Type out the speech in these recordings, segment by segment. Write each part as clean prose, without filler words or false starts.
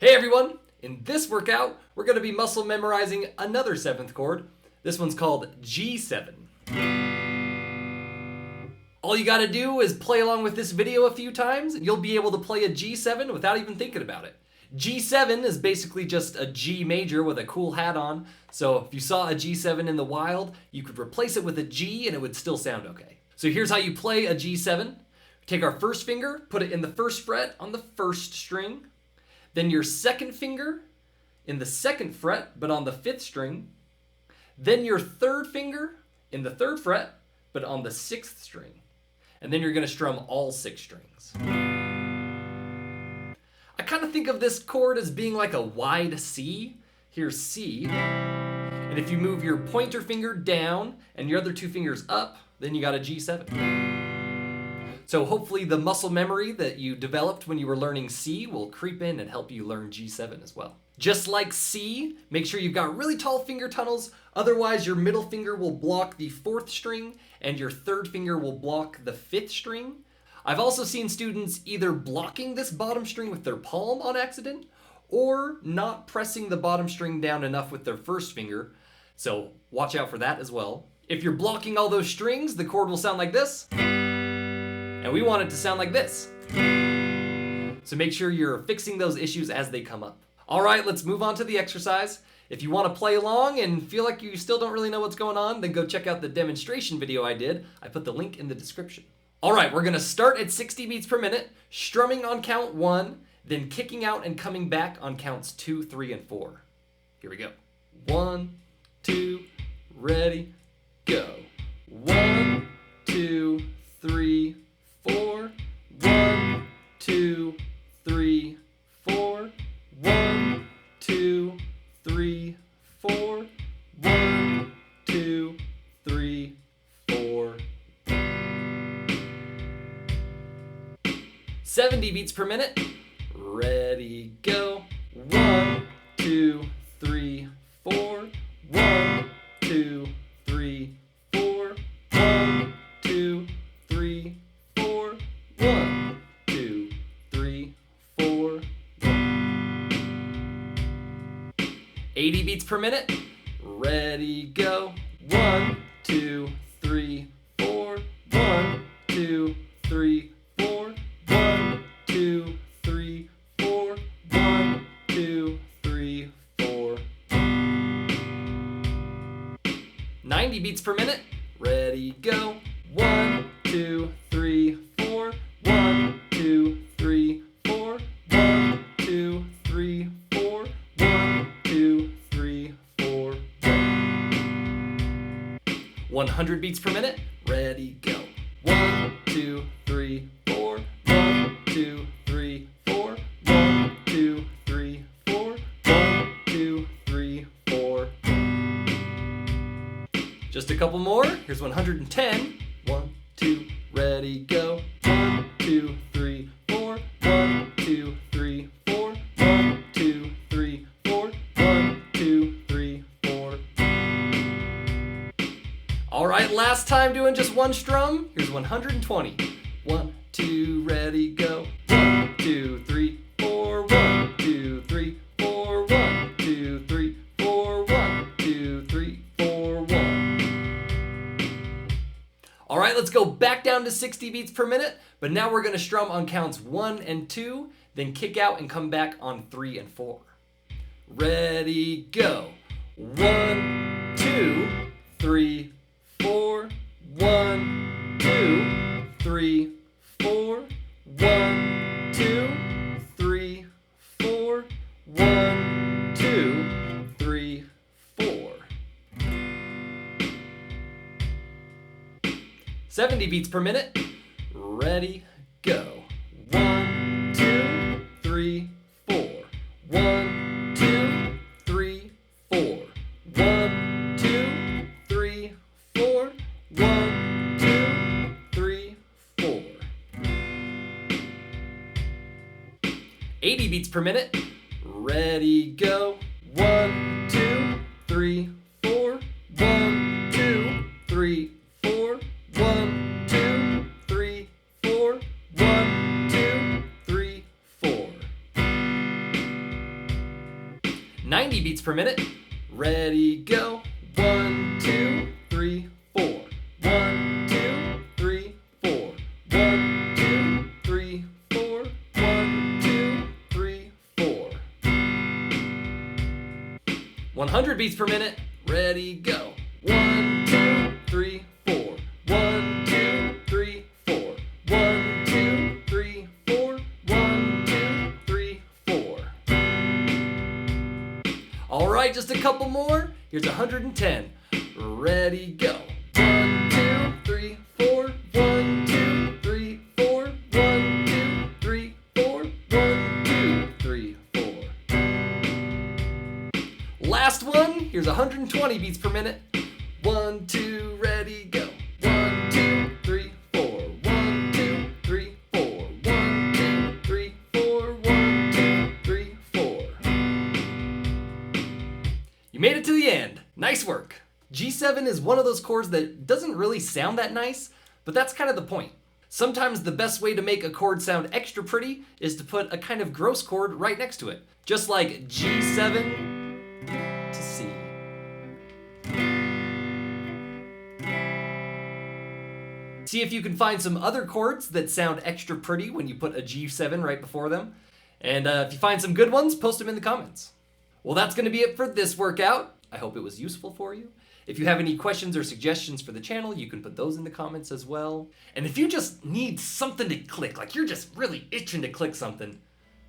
Hey everyone! In this workout, we're going to be muscle memorizing another 7th chord. This one's called G7. All you gotta do is play along with this video a few times and you'll be able to play a G7 without even thinking about it. G7 is basically just a G major with a cool hat on, so if you saw a G7 in the wild, you could replace it with a G and it would still sound okay. So here's how you play a G7. Take our first finger, put it in the first fret on the first string. Then your second finger in the second fret, but on the 5th string. Then your third finger in the 3rd fret, but on the 6th string. And then you're going to strum all 6 strings. I kind of think of this chord as being like a wide C. Here's C. And if you move your pointer finger down and your other 2 fingers up, then you got a G7. So hopefully the muscle memory that you developed when you were learning C will creep in and help you learn G7 as well. Just like C, make sure you've got really tall finger tunnels, otherwise your middle finger will block the 4th string and your 3rd finger will block the 5th string. I've also seen students either blocking this bottom string with their palm on accident or not pressing the bottom string down enough with their 1st finger, so watch out for that as well. If you're blocking all those strings, the chord will sound like this. And we want it to sound like this. So make sure you're fixing those issues as they come up. All right, let's move on to the exercise. If you want to play along and feel like you still don't really know what's going on, then go check out the demonstration video I did. I put the link in the description. All right, we're gonna start at 60 beats per minute, strumming on count 1, then kicking out and coming back on counts 2, 3, and 4. Here we go. 1, 2, ready, go. 1, 2, 3, 4, 1, 2, 3, 4, 1, 2, 3, 4, 1, 2, 3, 4. 70 beats per minute. Ready, go. 1, 2, 3, 4, 1, 2, 3, 4, 1, 2, 3, 4, 1, 2, 3, 4, 80 beats per minute. Ready, go. 1, 2, 3, 4, 1, 2, 3, 4, 1, 2, 3, 4, 1, 2, 3, 4. 90 beats per minute. Ready, go. 1, 2, 3, 4, 1, 2, 3, 4, 1, 2, 3, 4, 1, 2, 3, 4. 100 beats per minute. Ready, go. 1, 2, 3, 4, 1, 2, 3, 4, 1, 2, 3, 4, 1, 2, 3, 4. Just a couple more. Here's 110. 1, 2, ready, go. 1, 2, 3, 4, 1, 2, 3, 4, 1, 2, 3, 4, 1, 2, 3, 4. All right, last time doing just one strum. Here's 120. 1, 2, ready, go. 1, 2, 3, 4, 1, 2, 3, 4, 1, 2, 3, 4, 1, 2, 3, 4, 1. All right, let's go back down to 60 beats per minute, but now we're gonna strum on counts 1 and 2, then kick out and come back on 3 and 4. Ready, go. 1, 2, 3, 4, 1, 2, 3, 4, 1, 2, 3, 4, 1, 2, 3, 4. 70 beats per minute. Ready, go. 1, 2, 3, 4. 1, 2, 3, 4. 1, 2, 3, 4. 1, 2, 3, 4. 80 beats per minute. Ready, go. 1, 2, 3, 4. 1, 2, 3, 4. 1, 2, 3, 4. 1, 2, 3, 4. 90 beats per minute. Ready, go. 1, 2, 3, 4. 1, 2, 3, 4. 1, 2, 3, 4. 1, 2, 3, 4. 100 beats per minute. Ready, go. 1, 2, 3, 4. 1, 2, 3, 4. 1, 2, 3, 4. 1, 2, 3, 4. All right, just a couple more. Here's 110. Ready, go. 1, 2, 3, 4. 1, 2, 3, 4. 1, 2, 3, 4. 1, 2, 3, 4. Last one. Here's 120 beats per minute. 1, 2, ready, go. 1, 2, 3, 4. 1, 2, 3, 4. 1, 2, 3, 4. 1, 2, 3, 4. You made it to the end. Nice work. G7 is one of those chords that doesn't really sound that nice, but that's kind of the point. Sometimes the best way to make a chord sound extra pretty is to put a kind of gross chord right next to it. Just like G7 to C. See if you can find some other chords that sound extra pretty when you put a G7 right before them. And if you find some good ones, post them in the comments. Well, that's going to be it for this workout. I hope it was useful for you. If you have any questions or suggestions for the channel, you can put those in the comments as well. And if you just need something to click, like you're just really itching to click something,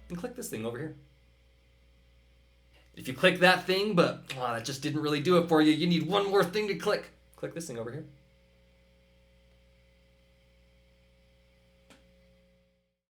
then click this thing over here. If you click that thing, but that just didn't really do it for you, you need one more thing to click. Click this thing over here.